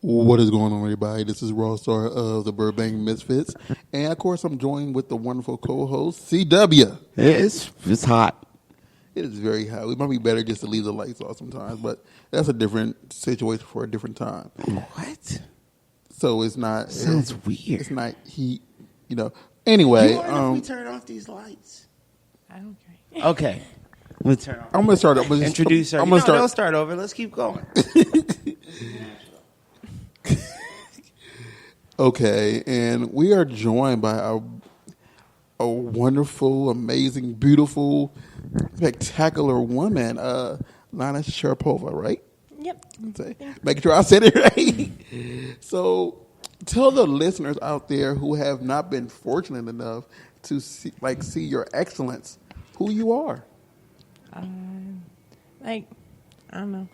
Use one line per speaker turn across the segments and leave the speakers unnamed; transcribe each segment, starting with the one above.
What is going on, everybody? This is Rawstarr of the burbankmisfits. And, of course, I'm joined with the wonderful co-host, CW.
It's hot.
It is very hot. It might be better just to leave the lights off sometimes, but that's a different situation for a different time.
What?
So it's not...
Sounds weird.
It's not heat, you know. Anyway...
You wonder if we turn off these lights?
I don't care.
Okay. We'll turn off.
I'm going to start...
Introduce her. Don't start over. Let's keep going.
Okay, and we are joined by a wonderful, amazing, beautiful, spectacular woman, Lana Sharapova, right?
Yep.
Making sure I said it right. So tell the listeners out there who have not been fortunate enough to see your excellence, who you are.
I don't know.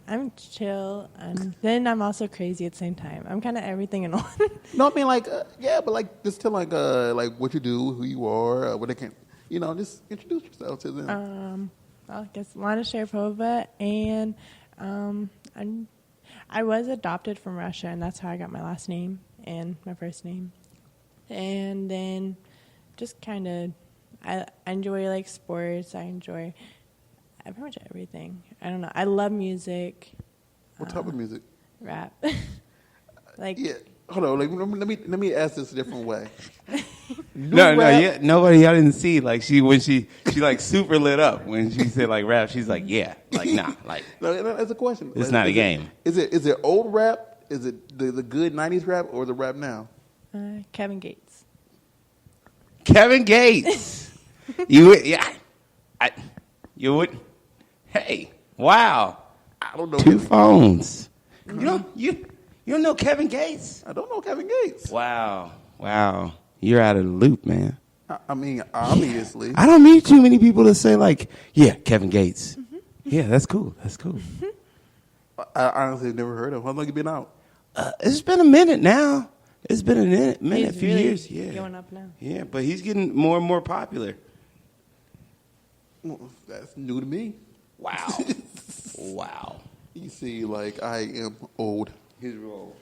I'm chill, and then I'm also crazy at the same time. I'm kind of everything in one.
No, I mean but just tell like what you do, who you are, what they can, just introduce yourself to them.
I guess Lana Sharapova, and I was adopted from Russia, and that's how I got my last name and my first name. And then just kind of, I enjoy sports. I enjoy pretty much everything. I don't know. I love music.
What type of music?
Rap.
Yeah. Hold on. Let me ask this a different way.
Yeah, nobody. I didn't see when she super lit up when she said rap. She's like, yeah, nah,
No, that's a question.
It's not a game.
Is it old rap? Is it the good '90s rap or the rap now?
Kevin Gates.
Kevin Gates. You would. Hey, wow.
I don't know.
2 phones. You don't know Kevin Gates?
I don't know Kevin Gates.
Wow. You're out of the loop, man.
I mean, obviously.
I don't meet too many people that say yeah, Kevin Gates. Mm-hmm. Yeah, that's cool. Mm-hmm.
I honestly have never heard of him. How long have you been out?
It's been a minute now. It's been a minute, a few years. Yeah,
going up now.
Yeah, but he's getting more and more popular.
Well, that's new to me.
Wow. Wow.
You see, I am old.
He's real old.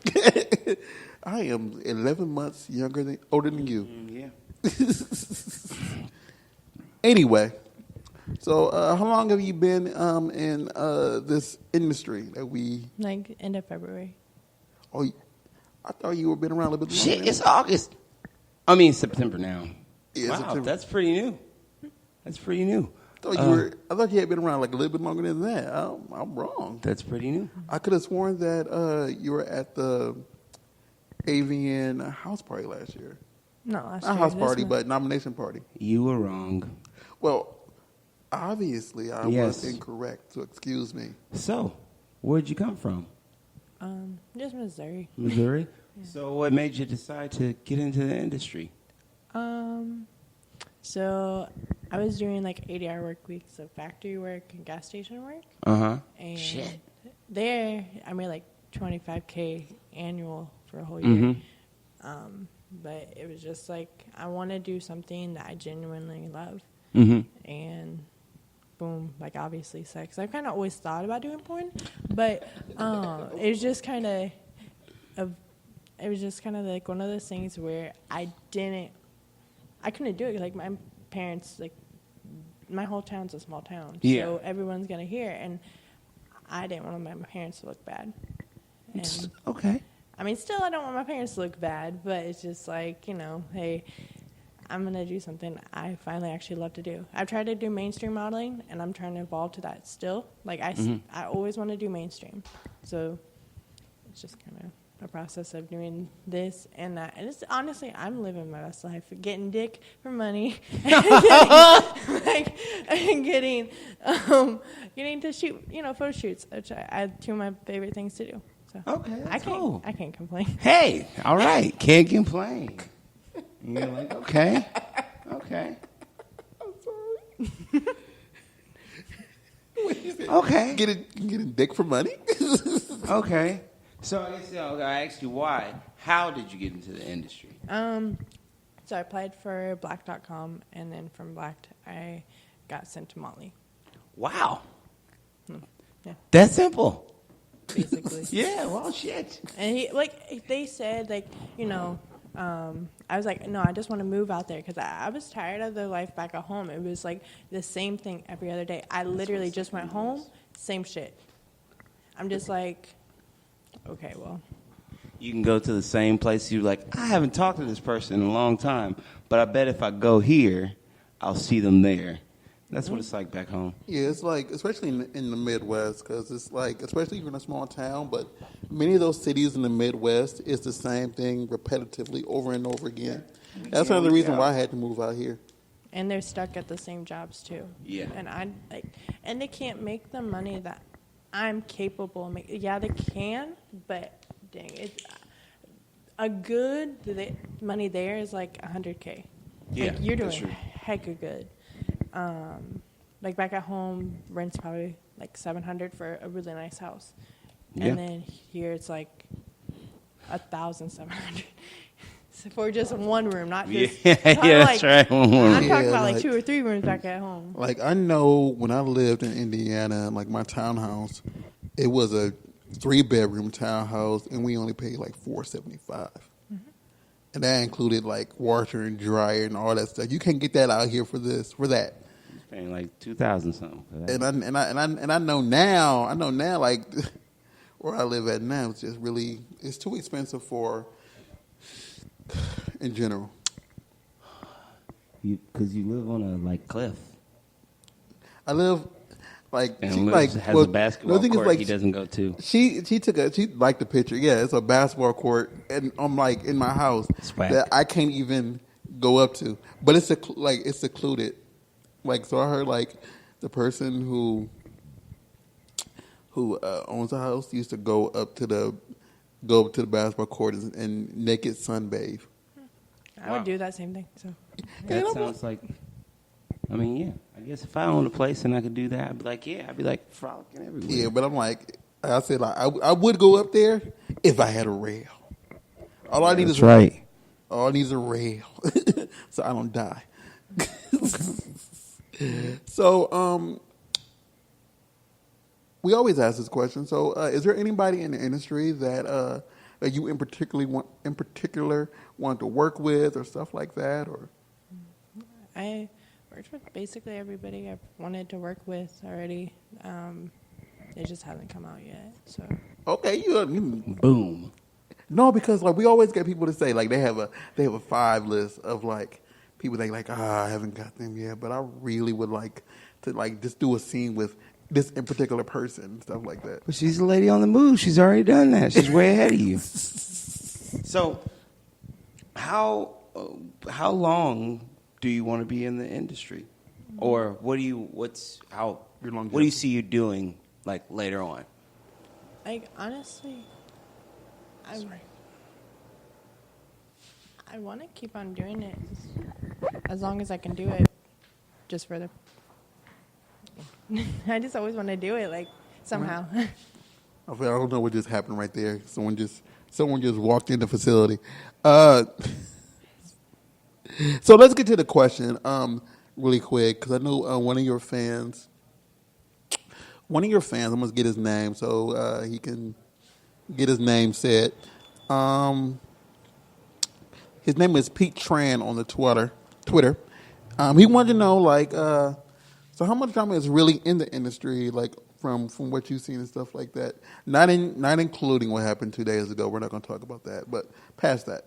I am 11 months older than you.
Yeah.
Anyway, so how long have you been in this industry that we...
End of February.
Oh, I thought you were been around a little bit longer.
Shit, it's August. I mean, September now.
Yeah,
wow,
September.
That's pretty new.
I thought you had been around a little bit longer than that. I'm wrong.
That's pretty new.
I could have sworn that you were at the Avian house party last year.
No, last year.
Not house party, but nomination party.
You were wrong.
Well, obviously I was incorrect, so excuse me.
So, where'd you come from?
Just Missouri.
Missouri?
Yeah.
So what made you decide to get into the industry?
So I was doing 80-hour work weeks of factory work and gas station work.
Uh-huh.
And
shit.
There, I made $25K annual for a whole year.
Mm-hmm.
But it was just I want to do something that I genuinely love.
Mm-hmm.
And boom, obviously sex. I've kind of always thought about doing porn, but it was just kind of one of those things where I couldn't do it. My parents, my whole town's a small town, so everyone's gonna hear, and I didn't want my parents to look bad. And
okay.
I mean, still, I don't want my parents to look bad, but it's just hey, I'm going to do something I finally actually love to do. I've tried to do mainstream modeling, and I'm trying to evolve to that still. I always want to do mainstream. So it's just kind of a process of doing this and that. And it's honestly, I'm living my best life, getting dick for money, and getting to shoot, photo shoots, which I 2 of my favorite things to do. So
okay, that's cool.
I can't complain.
Hey, all right, can't complain. And you're okay.
I'm sorry.
Okay.
Getting dick for money?
Okay. So I guess I asked you why. How did you get into the industry?
So I applied for Black.com, and then from Black, I got sent to Motley.
Wow.
Yeah.
That simple.
basically.
Yeah, well, shit.
And they said, I was like, no, I just want to move out there because I was tired of the life back at home. It was like the same thing every other day. I literally just went home, same shit. I'm just like, okay, well.
You can go to the same place. You're like, I haven't talked to this person in a long time, but I bet if I go here, I'll see them there. That's what it's like back home.
Yeah, it's like, especially in the Midwest, because it's like, especially even a small town, but many of those cities in the Midwest, it's the same thing repetitively over and over again. That's another reason why I had to move out here.
And they're stuck at the same jobs too.
Yeah.
And they can't make the money that I'm capable of making. Yeah, they can, but dang, it's a good money there is like $100K.
Yeah,
like, you're doing
that's true.
hecka good. Like back at home, rent's probably like $700 for a really nice house, and then here it's like $1,700 for just one room, not just
that's right. One more.
I'm talking
Yeah,
about like
like
2 or 3 rooms back at home.
Like, I know when I lived in Indiana, like my townhouse, it was a 3-bedroom townhouse, and we only paid like $475. And that included like washer and dryer and all that stuff. You can't get that out here for that.
Paying like $2,000 something for that.
And I know now, like where I live at now, it's just really, it's too expensive for, in general.
Because you live on a like cliff.
I live like,
And
she,
lives,
like
has
well,
a basketball
the thing
court
is, like,
he doesn't go to.
She liked the picture. Yeah, it's a basketball court, and I'm like in my house
Swag.
that I can't even go up to. But it's it's secluded. Like, so I heard like the person who owns the house used to go up to the basketball court and naked sunbathe.
I would do that same thing. So
That sounds like, I mean, yeah. I guess if I owned a place and I could do that, I'd be like, yeah. I'd be like frolicking everywhere.
Yeah, but I'm like, I said, like, I would go up there if I had a rail. All I need is
right.
All I need is a rail, so I don't die. So, we always ask this question. So, is there anybody in the industry that you in particular want to work with or stuff like that? Or
I worked with basically everybody I've wanted to work with already. It just hasn't come out yet. So
okay,
Boom.
No, because like we always get people to say like they have a 5 list of like people they like. I haven't got them yet, but I really would like to like just do a scene with this in particular person and stuff like that.
But she's a lady on the move. She's already done that. She's way ahead of you. So, how long do you want to be in the industry, or what do you see you doing like later on?
like honestly, I want to keep on doing it as long as I can do it. Just for the, I just always want to do it like somehow.
I don't know what just happened right there. Someone just walked in the facility. So let's get to the question really quick because I know one of your fans. I'm going to get his name so he can get his name said. His name is Pete Tran on the Twitter. He wanted to know, like, so how much drama is really in the industry, like, from what you've seen and stuff like that? Not including what happened 2 days ago. We're not going to talk about that, but past that.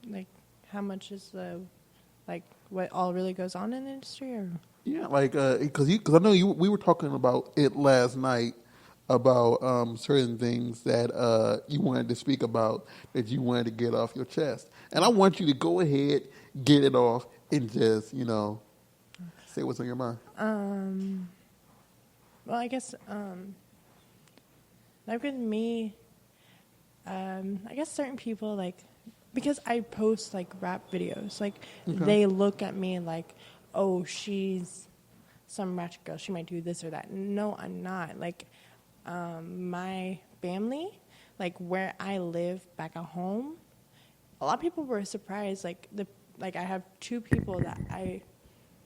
Like how much is like what all really goes on in the industry, or?
Yeah, like, because I know we were talking about it last night about certain things that you wanted to speak about that you wanted to get off your chest, and I want you to go ahead, get it off, and just say what's on your mind.
Well, I guess like with me, I guess certain people like because I post like rap videos, like they look at me like, oh, she's some ratchet girl. She might do this or that. No, I'm not. Like, my family, like where I live back at home, a lot of people were surprised. Like I have 2 people that I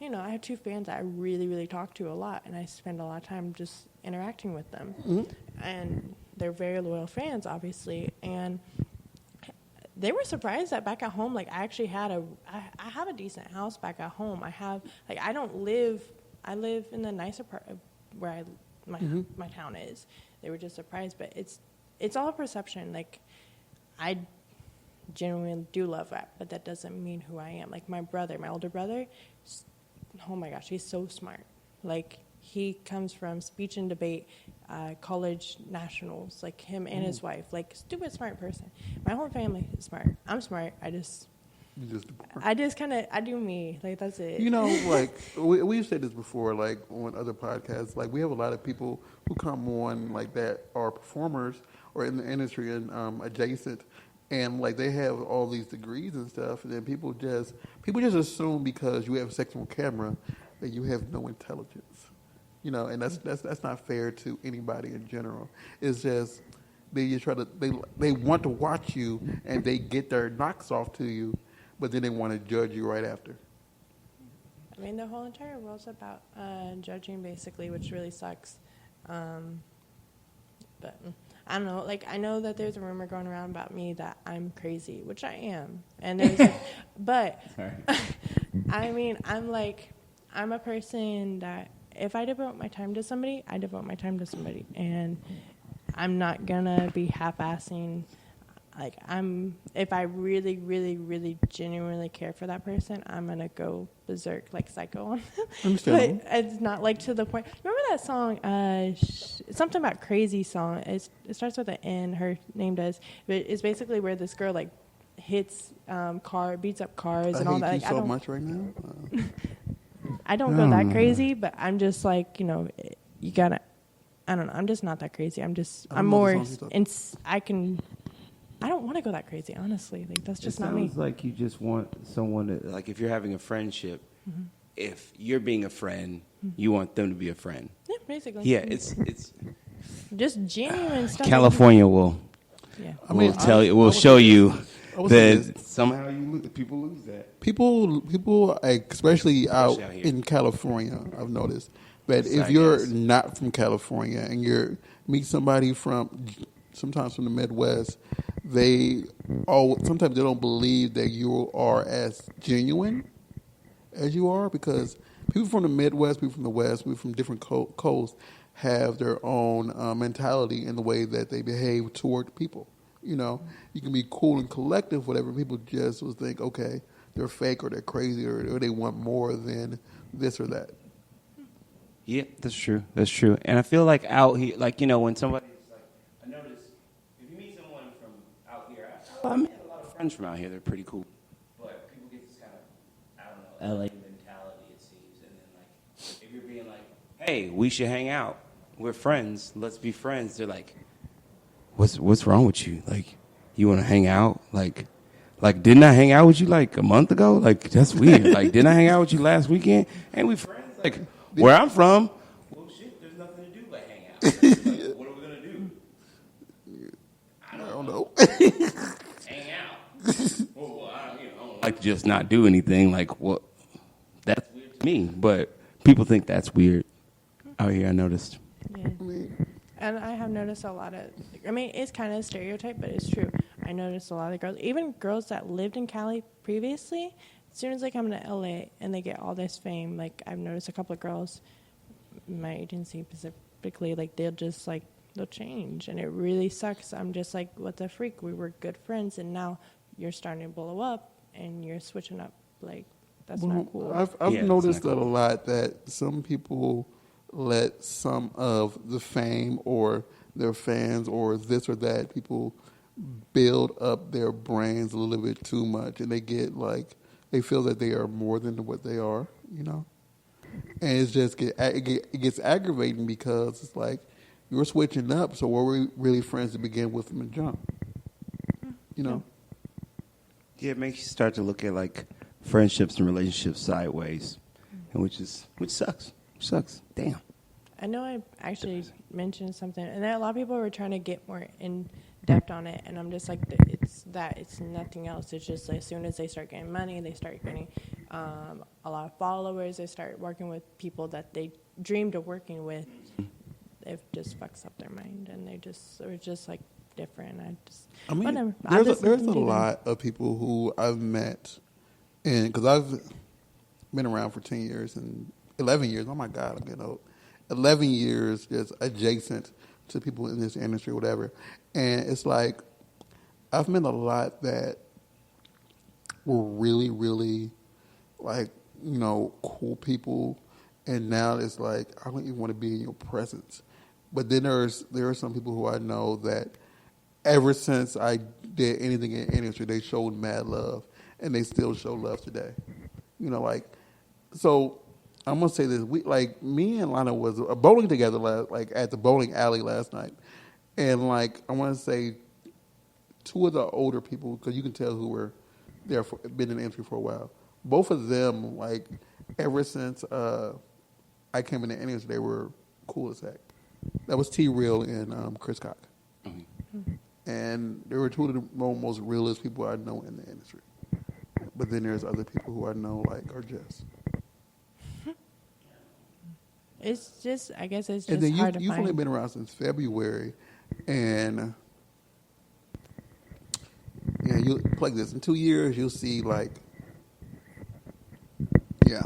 you know, I have 2 fans that I really, really talk to a lot, and I spend a lot of time just interacting with them. And they're very loyal fans, obviously, and they were surprised that back at home, like, I actually had I have a decent house back at home. I have, like, I live in the nicer part of where my town is. They were just surprised, but it's all a perception. Like, I genuinely do love rap, but that doesn't mean who I am. Like, my older brother, oh my gosh, he's so smart. Like, he comes from speech and debate, college nationals, like him and his wife, like, stupid smart person. My whole family is smart. I'm smart. I do me. Like, that's it.
You know, like, we've said this before, like, on other podcasts. Like, we have a lot of people who come on, like, that are performers or in the industry and adjacent, and, like, they have all these degrees and stuff, and then people just assume because you have sex on camera that you have no intelligence. You know, and that's not fair to anybody in general. It's just they want to watch you and they get their knocks off to you, but then they want to judge you right after.
I mean, the whole entire world's about judging, basically, which really sucks. But I don't know. Like, I know that there's a rumor going around about me that I'm crazy, which I am. And there's, but I mean, I'm a person that if I devote my time to somebody, I devote my time to somebody, and I'm not gonna be half-assing. Like, if I really, really, really genuinely care for that person, I'm gonna go berserk like psycho on them. But it's not like to the point. Remember that song, something about crazy song? It starts with an N. Her name does. But it's basically where this girl like hits beats up cars and all that.
I
hate
you so much right now.
I don't go that crazy, but I'm just like, you know, you gotta. I don't know. I'm just not that crazy. I'm more. I don't want to go that crazy, honestly. Like, that's just not me.
It sounds like you just want someone to, like, if you're having a friendship, if you're being a friend, you want them to be a friend.
Yeah, basically.
Yeah, it's
just genuine stuff.
California will.
Yeah.
We'll show you that somehow people lose that.
People, especially out in California, I've noticed that if you're not from California and you meet somebody sometimes from the Midwest, sometimes they don't believe that you are as genuine as you are, because people from the Midwest, people from the West, people from different coasts have their own mentality in the way that they behave toward people. You know, you can be cool and collective, whatever. People just will think, okay, they're fake or they're crazy or they want more than this or that.
Yeah, that's true. That's true. And I feel like out here, like, you know, when somebody's like, I notice if you meet someone from out here, I met a lot of friends from out here. They're pretty cool. But people get this kind of, I don't know, LA mentality, it seems. And then, like, if you're being like, hey, we should hang out. We're friends. Let's be friends. They're like, what's wrong with you? Like, you want to hang out? Like, didn't I hang out with you like a month ago? Like, that's weird. Like, didn't I hang out with you last weekend? Ain't we friends? Like, where I'm from, well, shit, there's nothing to do but hang out. Like, what are we going to do? I don't know. Hang out. Well, I don't like to just not do anything. Like, what? That's weird to me. But people think that's weird out here, I noticed.
Yeah. And I have noticed a lot of, I mean, it's kind of a stereotype, but it's true. I noticed a lot of girls, even girls that lived in Cali previously, as soon as they come to LA and they get all this fame, like, I've noticed a couple of girls in my agency specifically, like, they'll change, and it really sucks. I'm just like, what the freak? We were good friends, and now you're starting to blow up, and you're switching up. Like, that's not cool.
I've noticed that a lot, that some people let some of the fame or their fans or this or that, people build up their brains a little bit too much, and they get like, they feel that they are more than what they are, you know? And it gets aggravating, because it's like, you're switching up, so were we really friends to begin with from the jump? You know?
Yeah, it makes you start to look at, like, friendships and relationships sideways, and which sucks. Sucks. Damn.
I know I actually mentioned something, and a lot of people were trying to get more in depth on it, and I'm just like, it's nothing else. It's just, like, as soon as they start getting money, they start getting a lot of followers. They start working with people that they dreamed of working with. It just fucks up their mind, and they're just like different.
I mean,
whatever.
there's a lot of people who I've met, and because I've been around for 10 years and 11 years. Oh my God, I'm getting old. 11 years just adjacent to people in this industry, whatever. And it's like, I've met a lot that were really, really, like, you know, cool people. And now it's like, I don't even want to be in your presence. But then there are some people who I know that ever since I did anything in the industry, they showed mad love. And they still show love today. You know, like, so I'm going to say this. Me and Lana was bowling together at the bowling alley last night. And, like, I want to say two of the older people, because you can tell who were there, been in the industry for a while. Both of them, like, ever since I came in the industry, they were cool as heck. That was T-Real and Chris Cock. Mm-hmm. And they were two of the most realest people I know in the industry. But then there's other people who I know, like, are just.
It's just, I guess it's just
and then
hard to
you've
find.
only been around since February, and yeah, you like this in 2 years, you'll see like, yeah,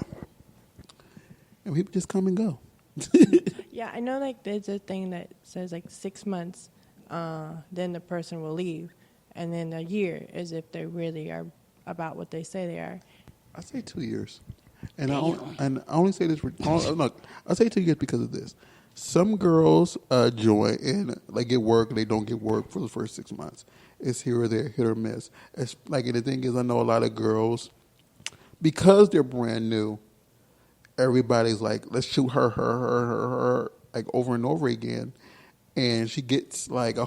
and people just come and go.
Yeah, I know. Like, there's a thing that says like 6 months, then the person will leave, and then a year is if they really are about what they say they are.
I say 2 years. And I only say this for look. I say 2 years because of this. Some girls join and like get work, and they don't get work for the first 6 months. It's here or there, hit or miss. It's like, and the thing is, I know a lot of girls because they're brand new. Everybody's like, let's shoot her, like over and over again, and she gets like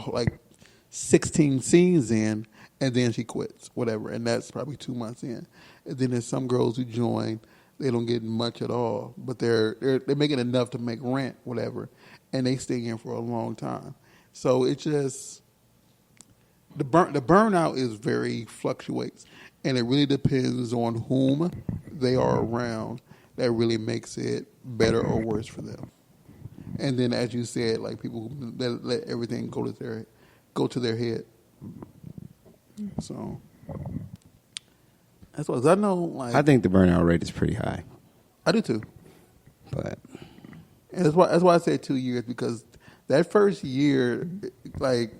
16 scenes in, and then she quits, whatever, and that's probably 2 months in. And then there's some girls who join. They don't get much at all, but they're making enough to make rent, whatever, and they stay in for a long time. So it just the burnout is very fluctuates, and it really depends on whom they are around. That really makes it better or worse for them. And then, as you said, like people that let everything go to their head. So. As well as I know, like
I think the burnout rate is pretty high.
I do too,
but
and that's why I say 2 years, because that first year, like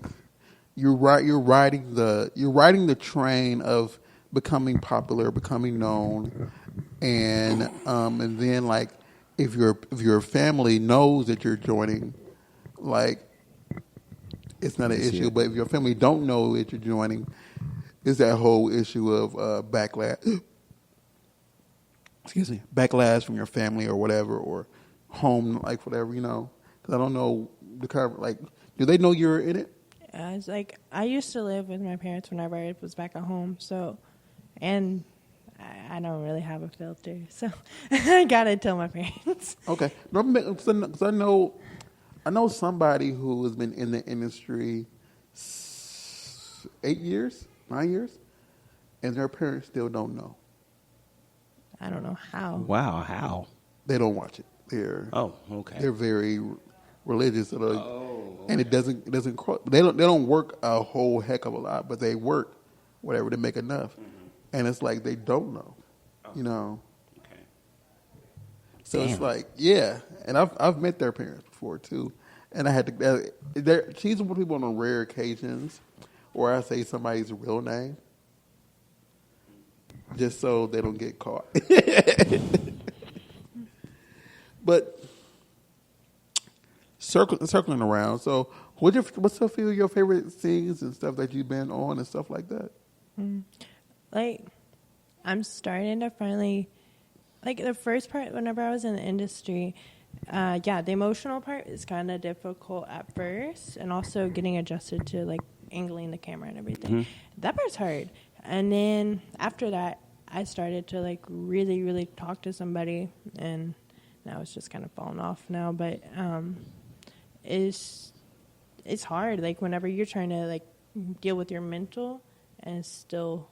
you're riding the train of becoming popular, becoming known, and then like if your family knows that you're joining, like it's not an issue. But if your family don't know that you're joining, is that whole issue of backlash. Excuse me, backlash from your family or whatever, or home, like whatever, you know. Because I don't know the kind of, like, do they know you're in it?
It's like I used to live with my parents whenever I was back at home, so, and I don't really have a filter, so I gotta tell my parents.
Okay, because I know somebody who has been in the industry 8 years. 9 years, and their parents still don't know.
I don't know how.
Wow, how?
They don't watch it.
Okay.
They're very religious, and it doesn't they don't work a whole heck of a lot, but they work whatever to make enough, and it's like they don't know, you know.
Okay.
So
Damn.
It's like, yeah, and I've met their parents before too, and I had to. She's one of the people on rare occasions. Or I say somebody's real name, just so they don't get caught. But circling around, so what's a few of your favorite scenes and stuff that you've been on and stuff like that?
Like, I'm starting to finally, like the first part whenever I was in the industry, the emotional part is kind of difficult at first, and also getting adjusted to like angling the camera and everything. Mm-hmm. That part's hard. And then after that, I started to like really, really talk to somebody, and now it's just kind of fallen off now. But it's hard. Like whenever you're trying to like deal with your mental, and it's still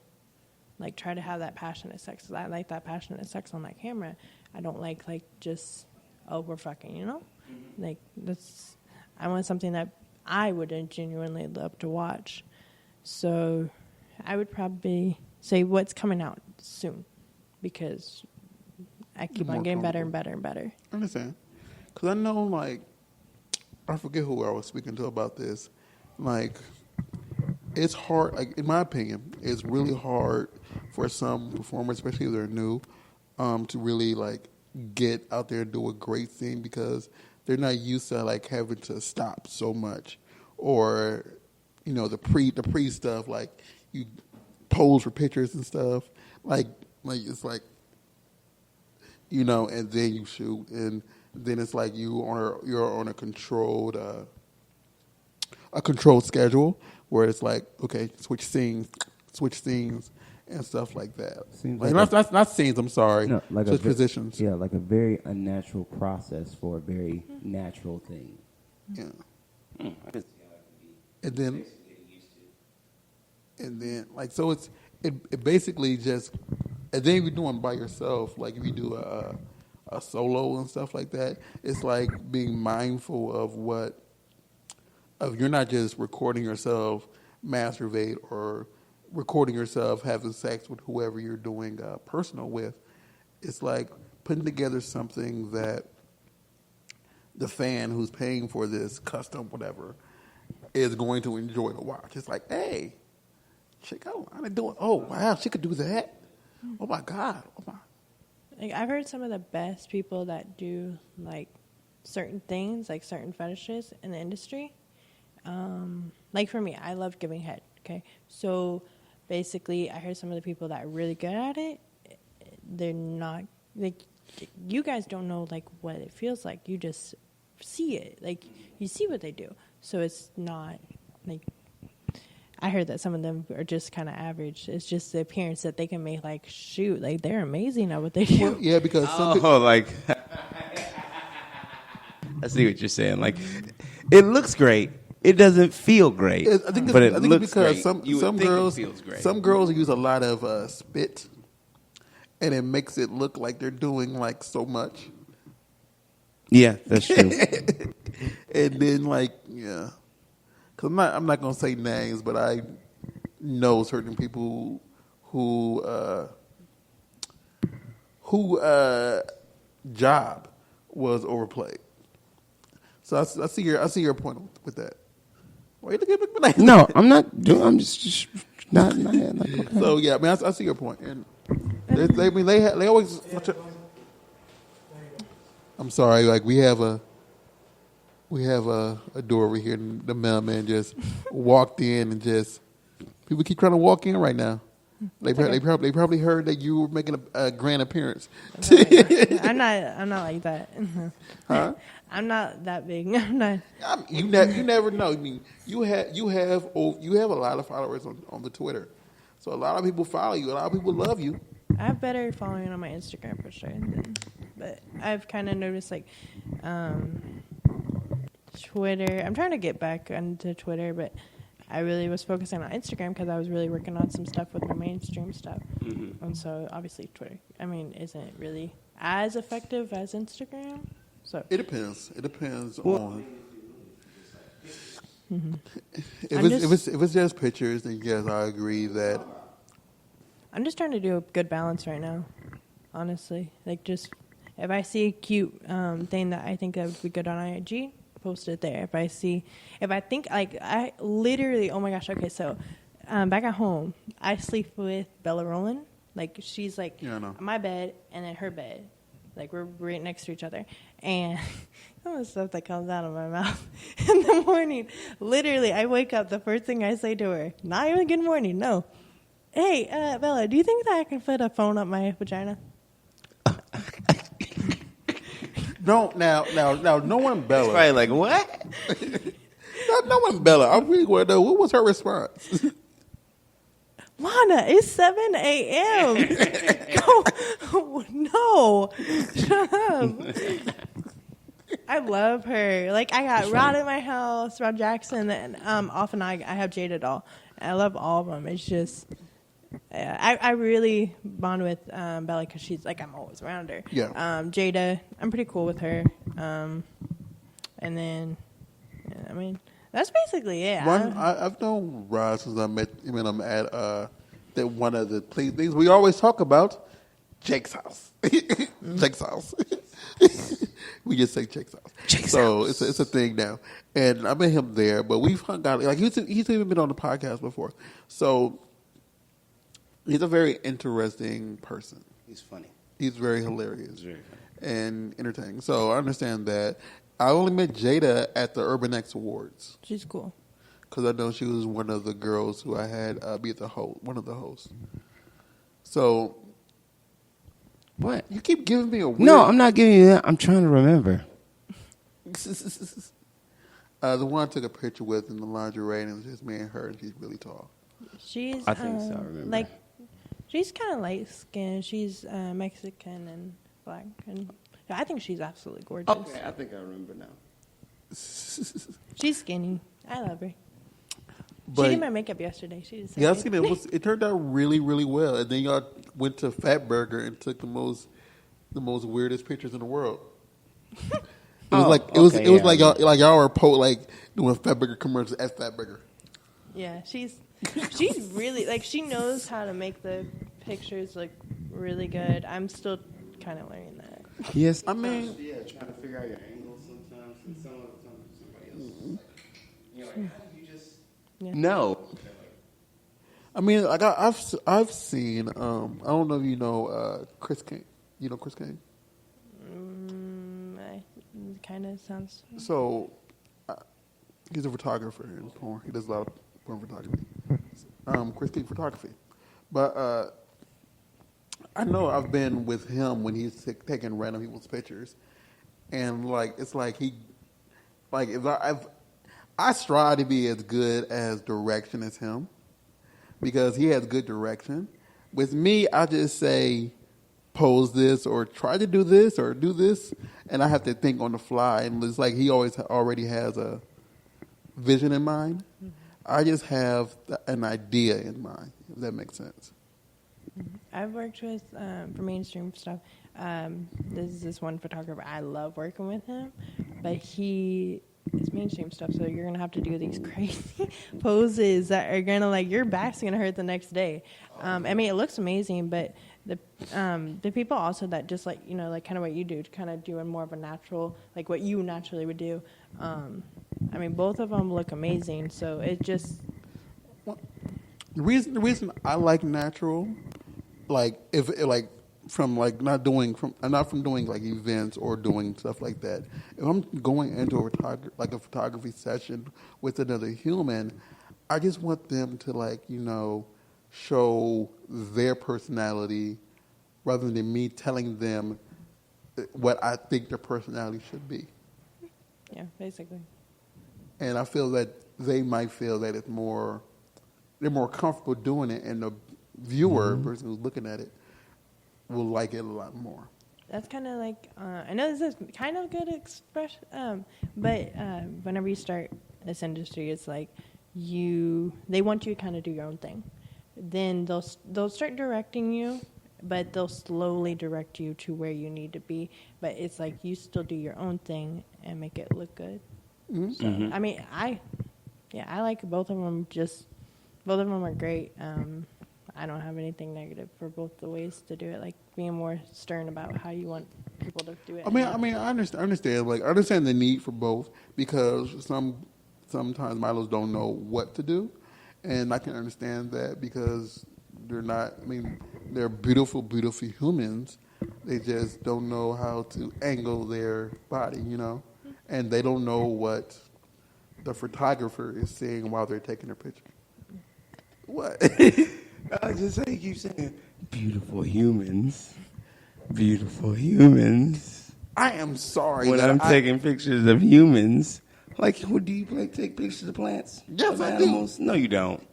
like try to have that passionate sex. 'Cause I like that passionate sex on that camera. I don't like just, oh, we're fucking, you know? Like, I want something that I would genuinely love to watch. So I would probably say what's coming out soon, because I keep on getting better and better and better.
I understand. Because I know, like, I forget who I was speaking to about this. Like, it's hard, like, in my opinion, it's really hard for some performers, especially if they're new, to really, like, get out there and do a great thing, because they're not used to, like, having to stop so much. Or, you know, the pre stuff, like, you pose for pictures and stuff. Like it's like, you know, and then you shoot, and then it's like you're on a controlled schedule where it's like, okay, switch scenes and stuff like that.
Seems
like not scenes. I'm sorry,
no, like
just positions.
Yeah, like a very unnatural process for a very natural thing.
Yeah,
I can see how it can be.
and then
Getting used to.
and then like so it basically just, and then if you're doing by yourself, like if you do a solo and stuff like that, it's like being mindful of you're not just recording yourself masturbate or recording yourself having sex with whoever you're doing personal with. It's like putting together something that the fan who's paying for this custom whatever is going to enjoy to watch. It's like, hey, check out Lana doing. Oh wow, she could do that. Oh my God. Oh my.
Like, I've heard some of the best people that do like certain things, like certain fetishes in the industry. Like for me, I love giving head. Okay, so basically, I heard some of the people that are really good at it. They're not like, you guys don't know like what it feels like. You just see it, like you see what they do. So it's not like, I heard that some of them are just kind of average. It's just the appearance that they can make. Like, shoot, like they're amazing at what they do.
Well, yeah, because
like I see what you're saying. Like, it looks great. It doesn't feel great.
I think it's because some girls use a lot of spit, and it makes it look like they're doing like so much.
Yeah, that's true.
And then like, yeah, because I'm not gonna say names, but I know certain people who job was overplayed. So I see your point with that. Why you looking at me like
No, I'm not doing. I'm just not in my head. Like, okay.
So yeah, I mean, I see your point, and they always. I'm sorry, like we have a door over here, and the mailman just walked in, and just people keep trying to walk in right now. They probably heard that you were making a grand appearance.
I'm not like that.
Huh?
I'm not that big. I'm not.
You never know. I mean, you have a lot of followers on the Twitter, so a lot of people follow you. A lot of people love you.
I have better following on my Instagram for sure. But I've kind of noticed like Twitter. I'm trying to get back onto Twitter, but I really was focusing on Instagram because I was really working on some stuff with my mainstream stuff. Mm-hmm. And so obviously Twitter, I mean, isn't really as effective as Instagram. So
it depends. It depends on.
Mm-hmm.
If it's just pictures, then yes, I agree that.
I'm just trying to do a good balance right now, honestly. Like, just if I see a cute thing that I think that would be good on IG, post it there. If I think like, I literally, oh my gosh, okay, so back at home, I sleep with Bella Rowland. Like, she's like my bed and then her bed. Like, we're right next to each other. And some of the stuff that comes out of my mouth in the morning, literally, I wake up, the first thing I say to her, not even good morning, no. Hey, Bella, do you think that I can fit a phone up my vagina?
No, now, no one Bella.
It's probably like, what?
no one Bella. I really want to know, what was her response?
Lana, it's 7 a.m. Go, no, shut up. I love her. Like, I got Rod at my house, Rod Jackson, and off and I have Jada Doll. I love all of them. It's just, I really bond with Bella because she's like, I'm always around her.
Yeah.
Jada, I'm pretty cool with her. And then, I mean, that's basically it.
I've known Roz since I met him, and I'm at one of the things we always talk about, Jake's house. Jake's house. We just say Jake's house. Jake's house. It's a thing now, and I met him there. But we've hung out. Like he's even been on the podcast before, so he's a very interesting person.
He's funny.
He's very hilarious.
He's very funny
and entertaining. So I understand that. I only met Jada at the Urban X Awards.
She's cool.
Because I know she was one of the girls who I had be one of the hosts. So,
what?
You keep giving me a weird...
No, I'm not giving you that. I'm trying to remember.
The one I took a picture with in the lingerie, and it was just me and her, and she's really tall.
She's,
I think so, I remember.
Like, she's kind of light-skinned. She's Mexican and black. And I think she's absolutely gorgeous.
Okay, I think I remember now.
She's skinny. I love her.
But
she did my makeup yesterday. She did.
Yeah, I seen it. It turned out really, really well. And then y'all went to Fat Burger and took the most weirdest pictures in the world. It was like y'all were doing Fat Burger commercials at Fat Burger.
Yeah, she's really like she knows how to make the pictures look really good. I'm still kind of learning that.
Yes,
I mean,
trying to figure out your angles sometimes, and somebody else. You know, like, how do you just? Yeah. No.
I mean, like I've seen. I don't know if you know Chris King. You know Chris King?
Kind of sounds.
So, he's a photographer in porn. He does a lot of porn photography. Chris King photography, but I know I've been with him when he's taking random people's pictures, and it's like if I strive to be as good as direction as him, because he has good direction. With me, I just say, pose this or try to do this or do this, and I have to think on the fly. And it's like he already has a vision in mind. Mm-hmm. I just have an idea in mind, if that makes sense.
I've worked with, for mainstream stuff, there's this one photographer, I love working with him, but he is mainstream stuff, so you're going to have to do these crazy poses that are going to, your back's going to hurt the next day. I mean, it looks amazing, but the people also that just, kind of what you do, to kind of do a more of a natural, like what you naturally would do, I mean, both of them look amazing, so it just...
The reason I like natural, not from doing events or doing stuff like that. If I'm going into a photography session with another human, I just want them to show their personality rather than me telling them what I think their personality should be.
Yeah, basically.
And I feel that they might feel that they're more comfortable doing it, and the viewer, person who's looking at it, will like it a lot more.
That's kind of I know this is kind of a good expression, but whenever you start this industry, it's like they want you to kind of do your own thing. Then they'll start directing you, but they'll slowly direct you to where you need to be. But it's like you still do your own thing and make it look good. Mm-hmm. So, I mean, I like both of them. Both of them are great. I don't have anything negative for both the ways to do it. Like being more stern about how you want people to do it.
I understand. Like, I understand the need for both, because sometimes models don't know what to do, and I can understand that because they're not. I mean, they're beautiful, beautiful humans. They just don't know how to angle their body, and they don't know what the photographer is seeing while they're taking their picture. What?
I just say, keep saying, beautiful humans. Beautiful humans.
I am sorry.
When I'm taking pictures of humans, do you take pictures of plants?
Yes,
of
I
animals?
do.
No, you don't.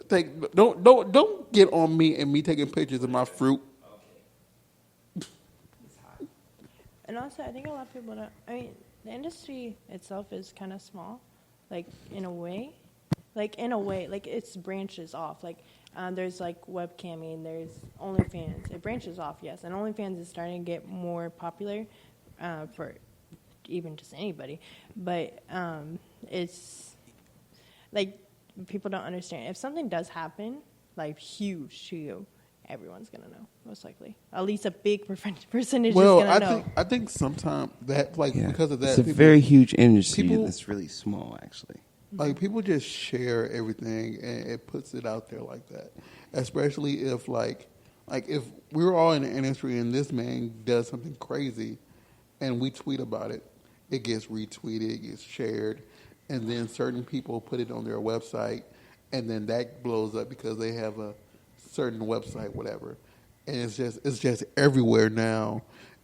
Don't get on me and me taking pictures of my fruit.
And also, I think a lot of people don't. I mean, the industry itself is kind of small, in a way. like in a way, like it's branches off. Like there's like webcamming, there's OnlyFans. It branches off, yes, and OnlyFans is starting to get more popular for even just anybody. But it's like people don't understand. If something does happen, like huge to you, everyone's gonna know, most likely. At least a big percentage is gonna know.
I think sometimes that, like, because of that,
it's a very huge industry that's really small, actually.
Like, people just share everything, and it puts it out there like that. Especially if, like if we're all in the industry and this man does something crazy, and we tweet about it, it gets retweeted, it gets shared, and then certain people put it on their website, and then that blows up because they have a certain website, whatever, and it's just everywhere now,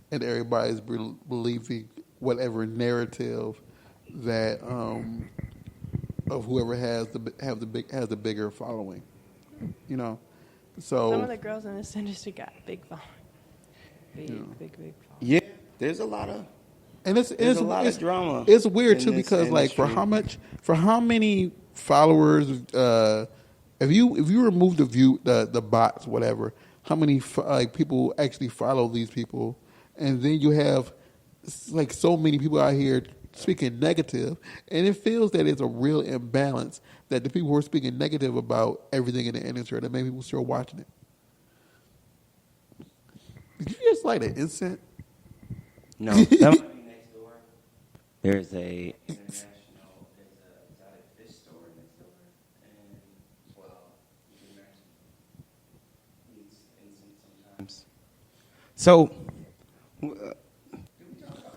and everybody's believing whatever narrative that of whoever has the bigger following, you know. So
some of the girls in this industry got big following, big following.
Yeah, there's a lot of.
And it's
a lot of drama.
It's weird too
in this
because like
industry.
for how many followers, if you remove the bots, whatever, how many like people actually follow these people, and then you have like so many people out here speaking negative, and it feels that it's a real imbalance that the people who are speaking negative about everything in the industry, that many people still watching it. Did you just light an incense?
No, that might be next door. There's a international, there's a exotic fish store next door, and well, you can imagine needs incense sometimes. So,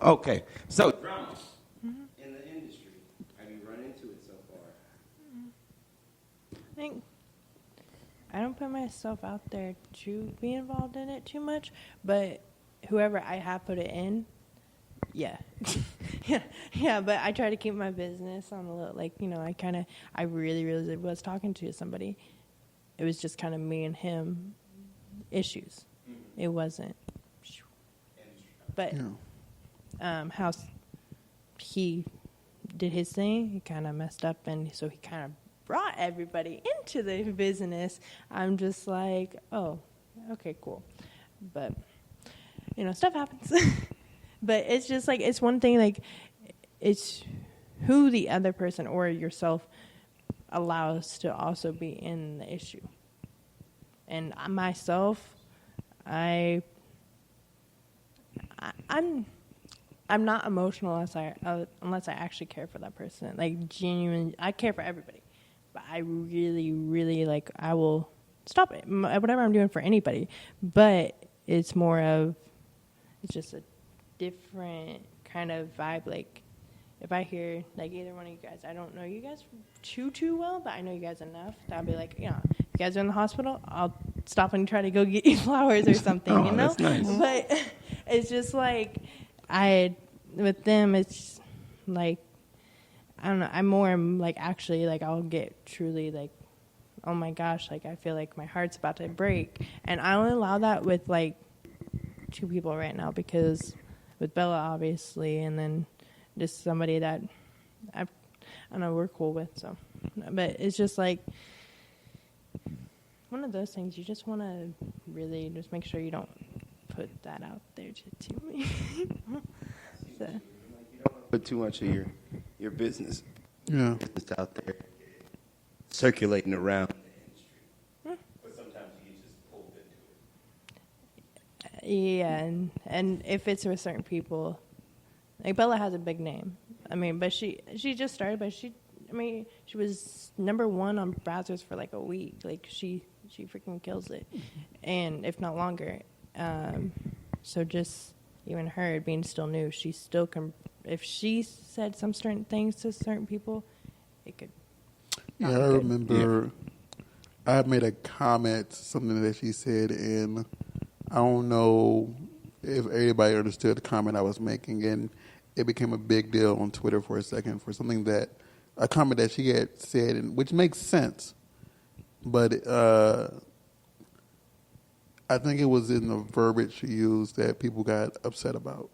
okay, so drama in the industry. Have you run into it so far?
I think I don't put myself out there to be involved in it too much, but whoever I have put it in, yeah. yeah, but I try to keep my business on a little, like, you know, I really was talking to somebody. It was just kind of me and him issues. It wasn't. But how he did his thing, he kind of messed up, and so he kind of brought everybody into the business. I'm just like, oh, okay, cool. But, you know, stuff happens. But it's just like, it's one thing, like, it's who the other person or yourself allows to also be in the issue. And myself, I'm not emotional unless I actually care for that person. Like, genuine, I care for everybody. But I really, like, I will stop it, whatever I'm doing for anybody. But it's more of, it's just a different kind of vibe. Like, if I hear, like, either one of you guys, I don't know you guys too well, but I know you guys enough that I'll be like, you know, if you guys are in the hospital, I'll stop and try to go get you flowers or something, you know?
That's nice.
But it's just like, with them, it's like, I don't know, I'm more like, actually, like, I'll get truly like, oh my gosh, like, I feel like my heart's about to break. And I only allow that with like 2 people right now, because with Bella, obviously, and then just somebody that I don't know, we're cool with. So, but it's just like one of those things. You just want to really just make sure you don't put that out there to me. So.
You don't put too much of your business out there circulating around the industry. But sometimes you get just pulled into it.
Yeah, and if it's with certain people, like Bella has a big name. I mean, but she just started, but she was #1 on browsers for like a week. Like, she freaking kills it, and if not longer. So just even her being still new, she still can. If she said some certain things to certain people, it could.
Yeah, I remember. I made a comment to something that she said, and I don't know if anybody understood the comment I was making, and it became a big deal on Twitter for a second for a comment that she had said, and which makes sense, but I think it was in the verbiage she used that people got upset about.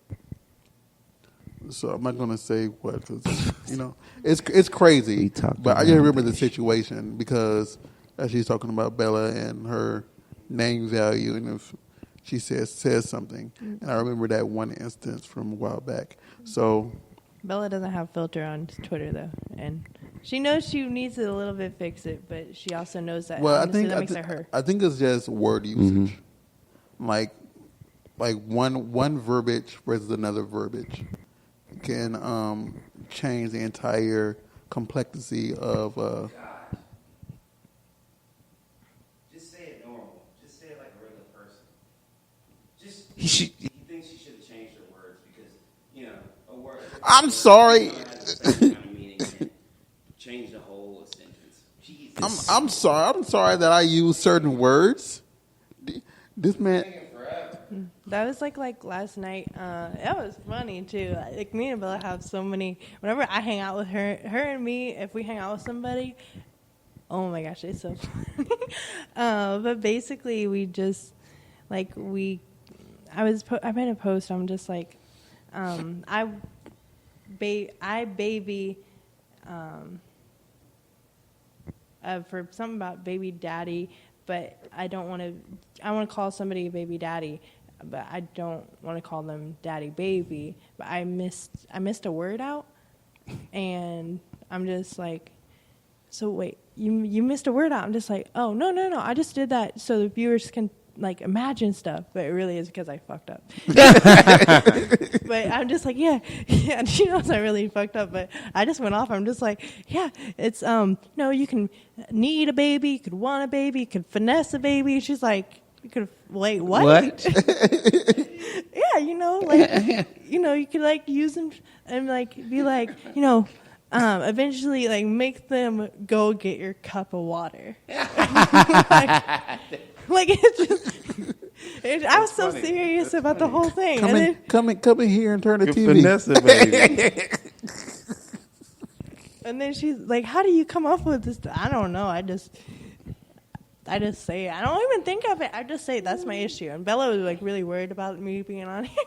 So I'm not going to say what, because You know, it's crazy.
We talked
But I just
about
remember the
this.
situation because as she's talking about Bella and her name value, and if she says something, and I remember that one instance from a while back. So
Bella doesn't have filter on Twitter though, and she knows she needs to a little bit fix it, but she also knows that honestly, that makes it her.
I think it's just word usage, like one verbiage versus another verbiage can change the entire complexity of.
Just say it normal. Just say it like a regular person. He thinks she should have changed her words because a word.
I'm sorry.
Change the whole sentence. Jesus.
I'm sorry. I'm sorry that I use certain words. This man.
That was like last night. That was funny too. Like me and Bella have so many. Whenever I hang out with her and me, if we hang out with somebody, oh my gosh, it's so funny. But basically, we just I made a post. I'm just like, I baby. For something about baby daddy, but I don't want to. I want to call somebody a baby daddy, but I don't want to call them daddy baby. But I missed a word out, and I'm just like, so wait, you missed a word out. I'm just like, oh no, I just did that so the viewers can like imagine stuff, but it really is because I fucked up. But I'm just like, yeah, she knows I really fucked up, but I just went off. I'm just like, yeah, it's you can need a baby, you could want a baby, you could finesse a baby. She's like, you could wait, what? Yeah, you could like use them and like be like, eventually like make them go get your cup of water. Like it's just, I was so serious about the whole thing.
Come in here and turn the TV.
Vanessa, baby.
And then she's like, "How do you come up with this?" I don't know. I just say it. I don't even think of it. I just say that's my issue. And Bella was like really worried about me being on here.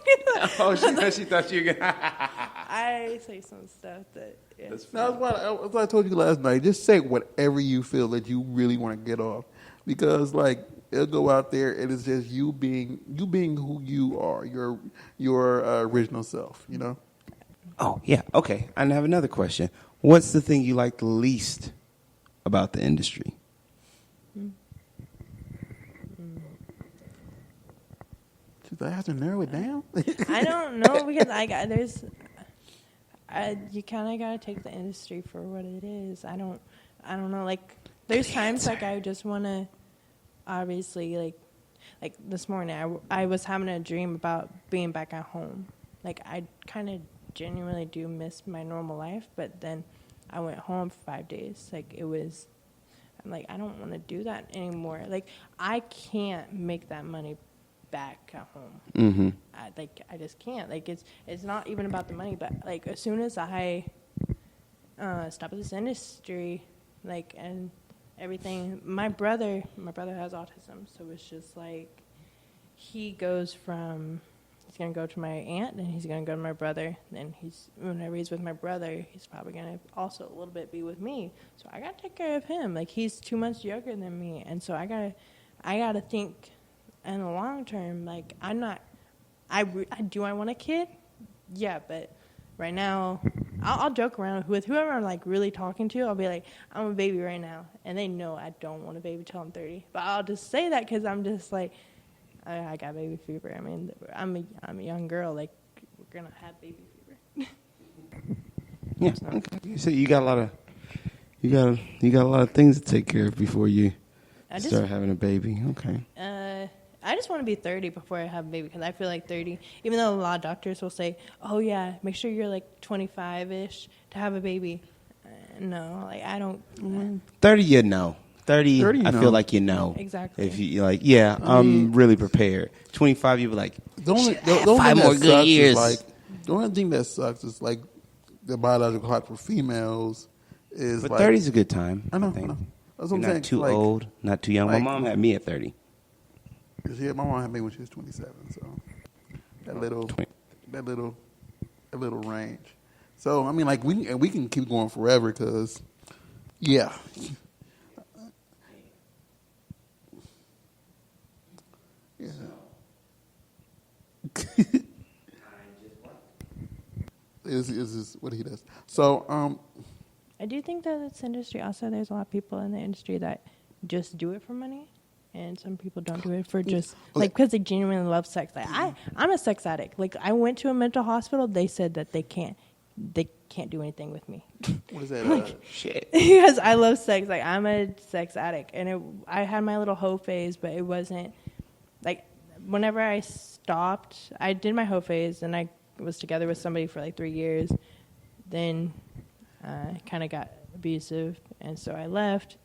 She thought you were gonna.
I say some stuff that. Yeah.
That's what I told you last night. Just say whatever you feel that you really want to get off, because like it'll go out there and it's just you being who you are, your original self. You know.
Oh yeah, okay. I have another question. What's the thing you like the least about the industry?
I have to narrow it down.
I don't know because you kind of gotta take the industry for what it is. I don't know. Like there's times like I just want to, obviously like this morning I was having a dream about being back at home. Like I kind of genuinely do miss my normal life, but then I went home for 5 days. Like I'm like I don't want to do that anymore. Like I can't make that money back at home. Mm-hmm. I just can't. Like it's not even about the money, but like as soon as I stop this industry, like and everything, my brother has autism, so it's just like he's gonna go to my aunt, and he's gonna go to my brother, and whenever he's with my brother, he's probably gonna also a little bit be with me. So I gotta take care of him. Like he's 2 months younger than me, and so I gotta think. In the long term, like I want a kid? Yeah, but right now, I'll joke around with whoever I'm like really talking to. I'll be like, I'm a baby right now, and they know I don't want a baby till I'm 30. But I'll just say that because I'm just like, I got baby fever. I mean, I'm a young girl. Like we're gonna have baby fever.
Yeah. Okay. So you got a lot of things to take care of before you start having a baby. Okay.
I just want to be 30 before I have a baby because I feel like 30, even though a lot of doctors will say, oh, yeah, make sure you're like 25-ish to have a baby. No, like I don't.
30, you know. 30 I feel like you know.
Exactly.
If you like, yeah, I'm really prepared. 25, you be like,
the only
5 more good years.
The only thing that sucks is like the biological clock for females is.
But
like,
30's a good time.
I know.
think.
That's what
You're
I'm
not
saying.
too
like,
old, not too young. My mom had me at 30.
Yeah, my mom had me when she was 27, so that little range. So I mean, like we can keep going forever because, yeah. Yeah. Is what he does. So
I do think that this industry also, there's a lot of people in the industry that just do it for money, and some people don't do it for just like because they genuinely love sex. Like I'm a sex addict. Like I went to a mental hospital. They said that they can't do anything with me.
What is that?
Like,
Shit.
because I love sex. Like I'm a sex addict, and I had my little hoe phase, but it wasn't like whenever I stopped. I did my hoe phase, and I was together with somebody for like 3 years. Then kind of got abusive, and so I left.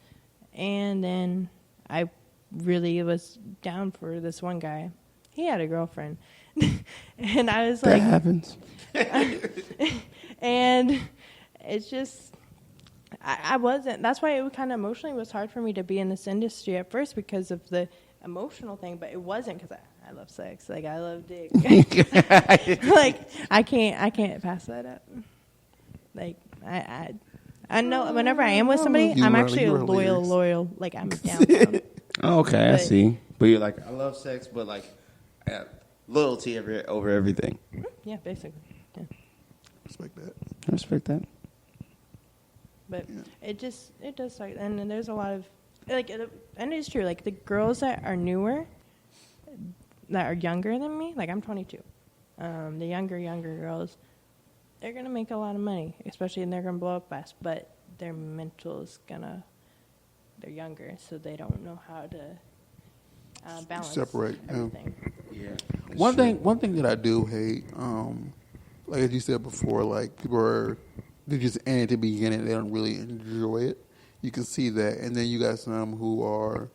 And then I really was down for this one guy. He had a girlfriend, and I was like,
that happens.
And it's just, I wasn't. That's why it kind of emotionally was hard for me to be in this industry at first because of the emotional thing. But it wasn't because I love sex. Like I love dick. Like I can't pass that up. Like I know whenever I am with somebody, I'm actually loyal. Like I'm down.
Okay, I see. But you're like, I love sex, but like loyalty over everything.
Yeah, basically. Yeah.
Respect that.
I respect that.
But it does suck. And then there's a lot of, like, and it's true, like, the girls that are newer, that are younger than me, like, I'm 22. The younger girls, they're going to make a lot of money, especially, and they're going to blow up fast, but their mental is they're younger, so they don't know how to balance
separate
everything.
Yeah.
One thing that I do hate, like as you said before, like they just end at the beginning. They don't really enjoy it. You can see that, and then you got some who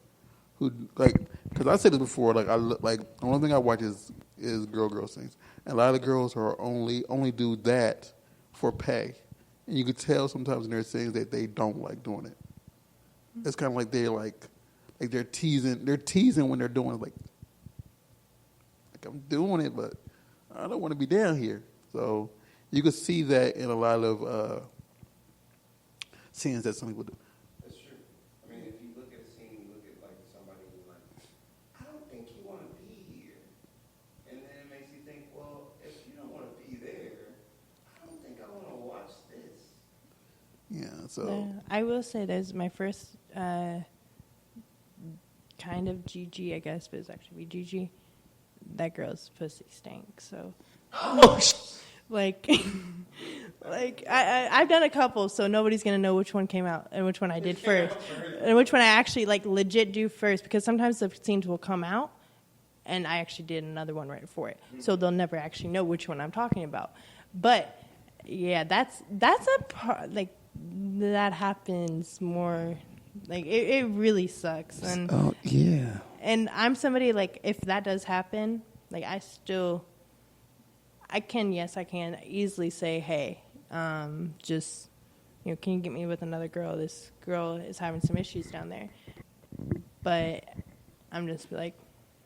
like, because I said this before. Like the only thing I watch is girl things, and a lot of the girls are only do that for pay, and you could tell sometimes in their things that they don't like doing it. It's kind of like they're teasing when they're doing it. Like I'm doing it, but I don't want to be down here. So you could see that in a lot of scenes that some people do.
That's true. I mean, if you look at a scene, you look at like somebody who's like, I don't think you want to be here. And then it makes you think, well, if you don't want to be there, I don't think I want to watch this.
Yeah, so.
I will say there's my first kind of GG, I guess, but it's actually GG. That girl's pussy stank, so. Like I've done a couple, so nobody's gonna know which one came out and which one I did first, and which one I actually like legit do first, because sometimes the scenes will come out, and I actually did another one right before it, so they'll never actually know which one I'm talking about. But yeah, that's a part, like that happens more. Like it really sucks. And
oh yeah.
And I'm somebody, like, if that does happen, like I can easily say, hey, just, can you get me with another girl? This girl is having some issues down there. But I'm just like,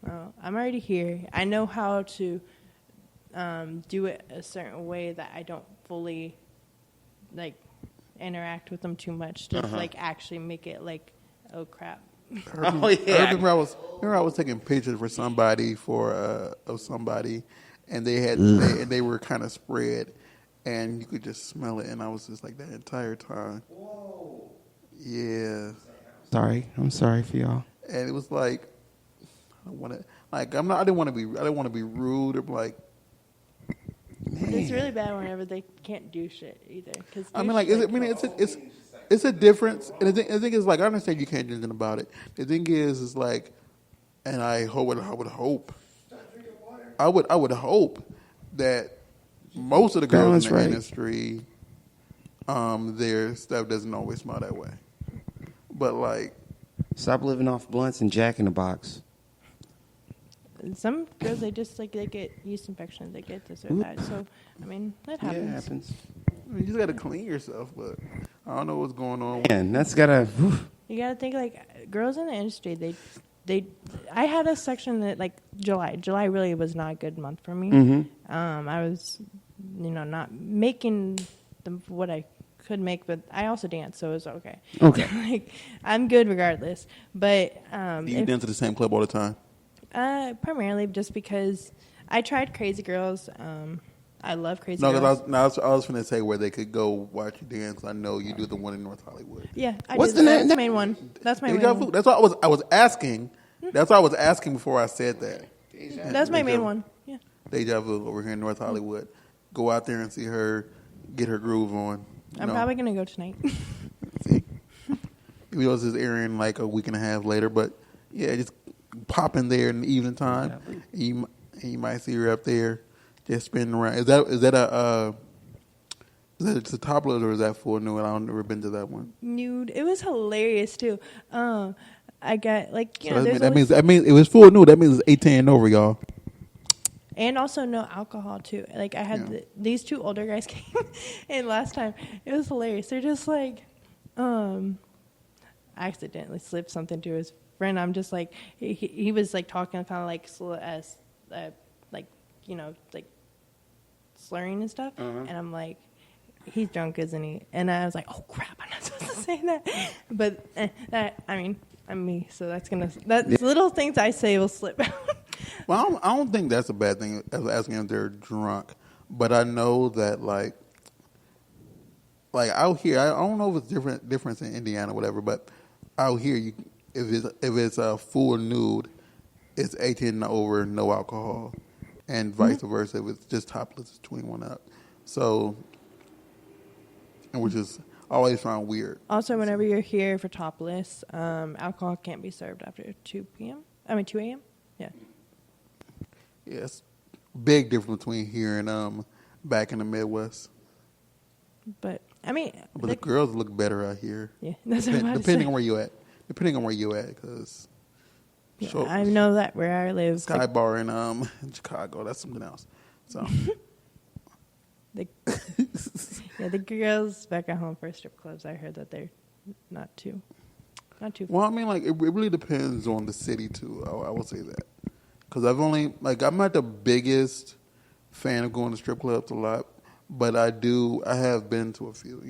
oh, I'm already here. I know how to do it a certain way that I don't fully, like, interact with them too much to, like, actually make it like, oh, crap.
Oh yeah! I remember I was taking pictures for somebody of somebody, and they were kind of spread, and you could just smell it, and I was just like that entire time.
Whoa.
Yeah.
I'm sorry for y'all.
And it was like, I didn't want to be rude or like. Man.
It's really bad whenever they can't do shit either.
It's a difference, and the thing is, like, I understand you can't do anything about it. The thing is like, and I would hope that most of the girls in the industry, their stuff doesn't always smell that way. But like,
stop living off blunts and Jack in the Box.
Some girls, they get yeast infections. They get this or that. So, I mean, that happens.
Yeah, it happens.
You just got to clean yourself, but I don't know what's going on.
Man, that's gotta.
You gotta think, like, girls in the industry. I had a section that, like, July really was not a good month for me.
Mm-hmm.
I was, not making what I could make, but I also dance, so it was okay.
Okay.
Like, I'm good regardless. But
Do you dance at the same club all the time?
primarily just because I tried Crazy Girls. I love Crazy
No,
Girls.
because I was going to say where they could go watch you dance. I know you do the one in North Hollywood.
Yeah,
What's
do.
the name?
That's the main one. That's my main
Deja Vu.
one.
That's what I was asking. That's what I was asking before I said that.
That's my
Deja
main
Vu.
one. Yeah.
Deja Vu over here in North Hollywood. Go out there and see her, get her groove on.
I'm probably going to go tonight.
See, even though this is airing like a week and a half later, but yeah, just pop in there in the evening time. You might see her up there just spinning around. Is that a topless or is that full nude? I've never been to that one.
Nude. It was hilarious too. I got like
So that means it was full nude. That means it's 18 and over, y'all.
and also no alcohol too. Like I had these two older guys came in last time. It was hilarious. They're just like, I accidentally slipped something to his friend. I'm just like, he was like talking kind of like slow as like like slurring and stuff, and I'm like, he's drunk, isn't he? And I was like, oh crap, I'm not supposed to say that. But I'm me, so that's little things I say will slip out.
Well, I don't think that's a bad thing, asking if they're drunk. But I know that like out here, I don't know if it's difference in Indiana or whatever, but out here, if it's a full nude, it's 18 and over, no alcohol, and vice versa. If it's just topless, it's 21 up. So, and which is always found weird.
Also, whenever you're here for topless, alcohol can't be served after 2 a.m. Yeah.
Yes, big difference between here and back in the Midwest.
But
But the girls look better out here.
Yeah, that's what I'm about to
depending
say.
on where you at. Depending on where you at, because
I know that where I live.
Sky Bar in Chicago, that's something else. So
the girls back at home for strip clubs, I heard that they're not too.
well, I mean, like it really depends on the city too. I will say that because I'm not the biggest fan of going to strip clubs a lot, but I have been to a few.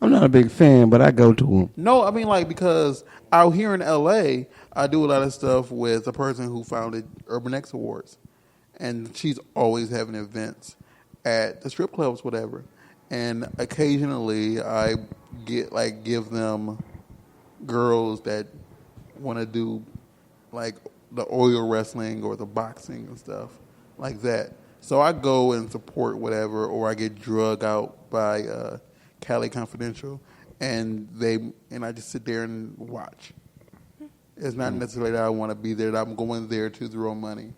I'm not a big fan, but I go to them.
No, I mean like because out here in LA, I do a lot of stuff with a person who founded Urban X Awards, and she's always having events at the strip clubs, whatever. And occasionally, I give them girls that want to do like the oil wrestling or the boxing and stuff like that. So I go and support whatever, or I get drug out by Cali Confidential, and I just sit there and watch. It's not necessarily that I want to be there. That I'm going there to throw money.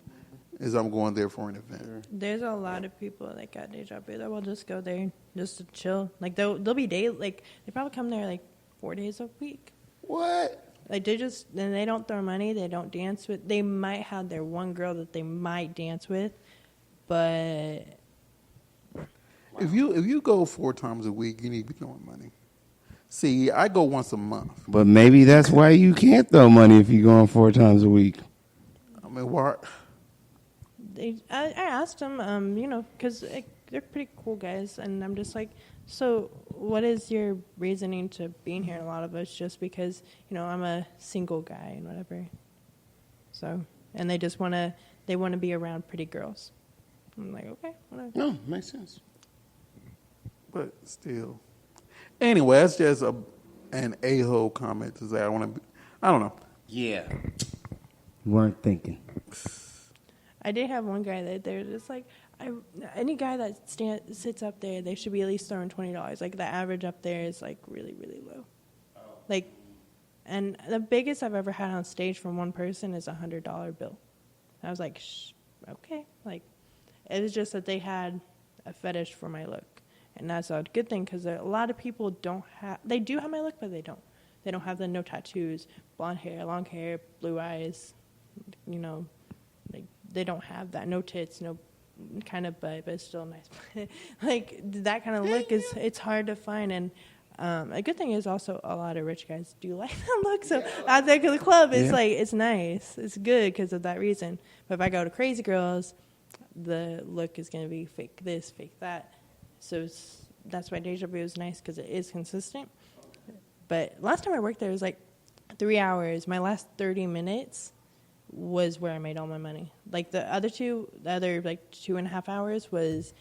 I'm going there for an event.
There's a lot of people that got Deja Vu that will just go there just to chill. Like they'll be days. Like they probably come there like 4 days a week.
What?
Like they don't throw money. They don't dance with. They might have their one girl that they might dance with, but
if you go 4 times a week, you need to be throwing money. See, I go once a month.
But maybe that's why you can't throw money if you're going 4 times a week.
I mean, why?
I asked them, because they're pretty cool guys, and I'm just like, so what is your reasoning to being here? And a lot of it's just because, I'm a single guy and whatever. So, and they just want to be around pretty girls. I'm like, okay, whatever.
No, makes sense.
But still. Anyway, that's just an a-hole comment to say I don't know.
Yeah. You weren't thinking.
I did have one guy that they're just like, any guy that sits up there, they should be at least throwing $20. Like the average up there is like really, really low. Like, and the biggest I've ever had on stage from one person is $100 bill. I was like, okay. Like, it was just that they had a fetish for my look. And that's a good thing because a lot of people they do have my look, but they don't. They don't have the no tattoos, blonde hair, long hair, blue eyes, like they don't have that. No tits, no kind of butt, but it's still nice. Like that kind of look it's hard to find. And a good thing is also a lot of rich guys do like that look. So out there to the club, it's like, it's nice. It's good because of that reason. But if I go to Crazy Girls, the look is going to be fake this, fake that. So that's why Deja Vu is nice because it is consistent. But last time I worked there, it was like 3 hours. My last 30 minutes was where I made all my money. Like the other like 2.5 hours was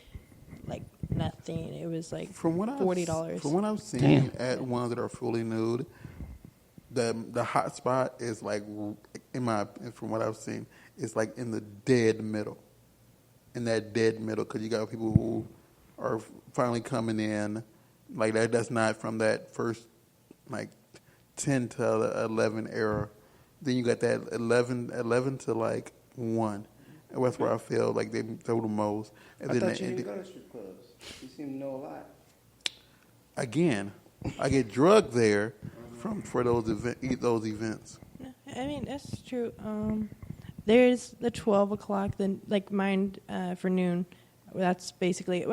like nothing. It was like $40.
From what I've seen at ones that are fully nude, the hot spot is like, from what I've seen, it's like in the dead middle. In that dead middle, because you got people who are finally coming in, like that's not from that first like 10 to 11 era. Then you got that 11 to like 1. And that's where I feel like they throw the most. And
I thought you didn't go to strip clubs. You seem to know a lot.
Again, I get drugged there for those events.
I mean, that's true. There's the 12 o'clock, then like mine for noon. That's basically.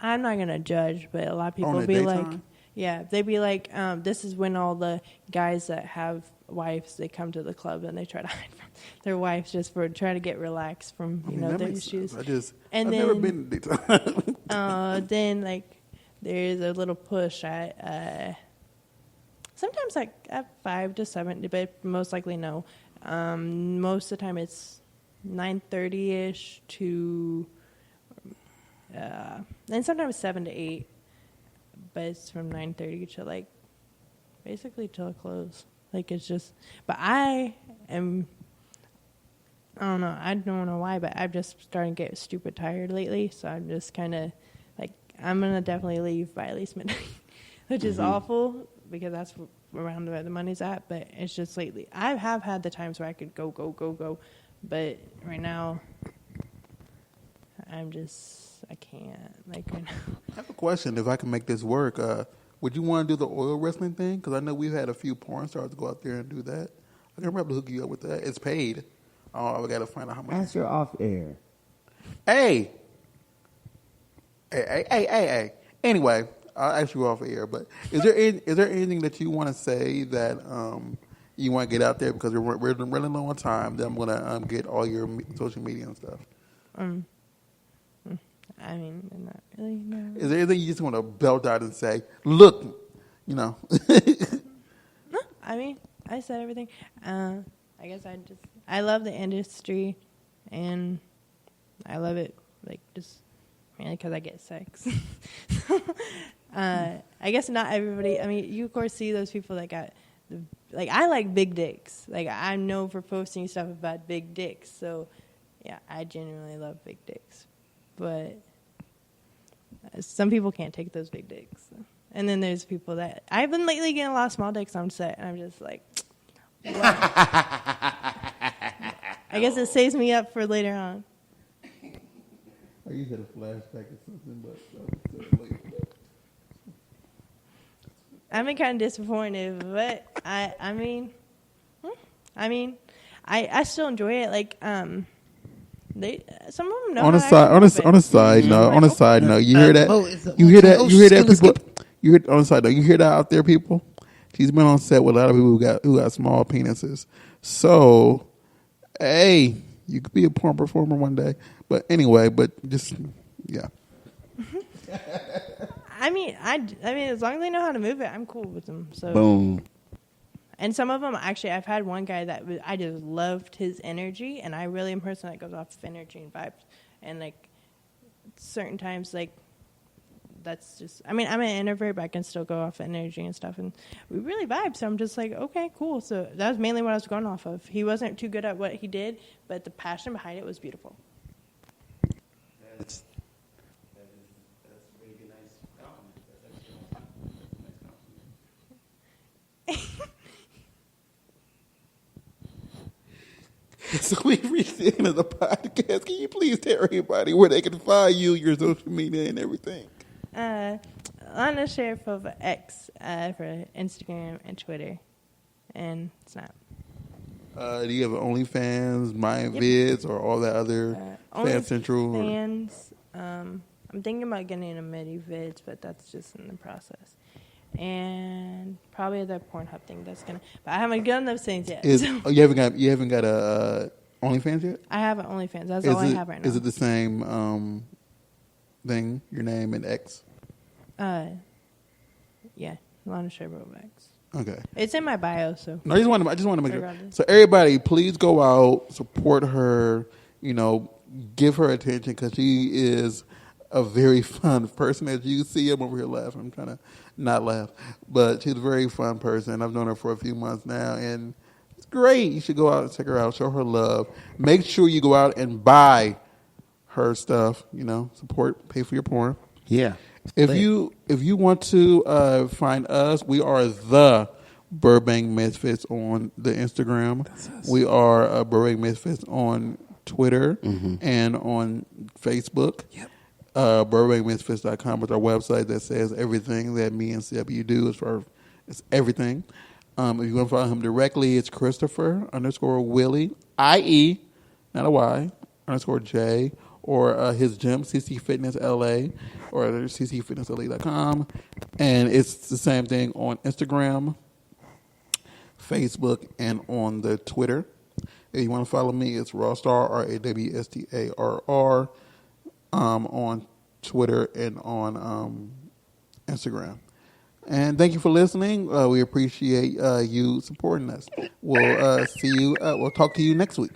I'm not gonna judge, but a lot of people be like, yeah, they'd be like, this is when all the guys that have wives, they come to the club and they try to hide from their wives just for trying to get relaxed from their issues.
I've never been to daytime.
Then like there's a little push at sometimes like at 5 to 7, but most likely no. Most of the time it's 9:30ish to and sometimes 7 to 8, but it's from 9:30 to like basically till it close. Like it's just, but I don't know why, but I've just started to get stupid tired lately, so I'm just kind of like, I'm gonna definitely leave by at least midnight, which is awful because that's around where the money's at. But it's just lately, I have had the times where I could go, but right now I can't, like right now.
I have a question. If I can make this work, would you want to do the oil wrestling thing? Because I know we've had a few porn stars go out there and do that. I can probably hook you up with that. It's paid. Oh, I got to find out how much.
Ask her off air.
Hey. Anyway, I'll ask you off air. But is there anything that you want to say that you want to get out there? Because we're running low on time. Then I'm going to get all your social media and stuff.
I mean, not really, no.
Is there anything you just want to belt out and say, look,
No, I mean, I said everything. I guess I love the industry, and I love it, like, just mainly because I get sex. I guess not everybody, I mean, you of course see those people that got, like, I like big dicks. Like, I'm known for posting stuff about big dicks, so, yeah, I genuinely love big dicks. But some people can't take those big dicks. And then there's people that... I've been lately getting a lot of small dicks on set, and I'm just like... What? I guess it saves me up for later on.
I used to have a flashback or something, but that was late.
I've been kind of disappointed, but I mean, I still enjoy it. Like, some of them know. On
a side note, you hear that? You hear that, people? You hear on the side note, you hear that out there, people? She's been on set with a lot of people who got small penises. So, hey, you could be a porn performer one day. But anyway, yeah.
I mean, as long as they know how to move it, I'm cool with them. So.
Boom.
And some of them, actually, I've had one guy that I just loved his energy, and I really am a person that goes off of energy and vibes. And, like, certain times, like, that's just, I mean, I'm an introvert, but I can still go off energy and stuff. And we really vibe, so I'm just like, okay, cool. So that was mainly what I was going off of. He wasn't too good at what he did, but the passion behind it was beautiful.
That's really nice compliment. That's nice compliment.
So we've reached the end of the podcast. Can you please tell everybody where they can find you, your social media, and everything?
Lana Sharapova X for Instagram and Twitter and Snap.
Do you have OnlyFans, Mayan Vids, or all that other Fan Central?
OnlyFans. I'm thinking about getting a MIDI Vids, but that's just in the process. And probably the Pornhub thing that's gonna. But I haven't done those things yet.
You haven't got a OnlyFans yet?
I have an OnlyFans. That's all I have right now.
Is it the same thing? Your name and X?
Yeah, Lana Sharapova.
Okay.
It's in my bio, so.
No, I just want to make sure.
Regardless.
So everybody, please go out, support her. Give her attention because she is a very fun person. As you see, I'm over here laughing. I'm trying to not laugh, but she's a very fun person. I've known her for a few months now, and it's great. You should go out and check her out, show her love. Make sure you go out and buy her stuff. Support, pay for your porn.
Yeah.
If you want to find us, we are the Burbank Misfits on the Instagram. We are Burbank Misfits on Twitter and on Facebook.
Yep.
BurbankMisfits.com is our website that says everything that me and CW do. It's everything. If you want to follow him directly, it's Christopher_Willie, IE, not a Y, _J, or his gym, CC Fitness LA, or ccfitnessla.com. And it's the same thing on Instagram, Facebook, and on the Twitter. If you want to follow me, it's Rawstarr, RAWSTARR, on Twitter and on Instagram. And thank you for listening. We appreciate you supporting us. We'll see you. We'll talk to you next week.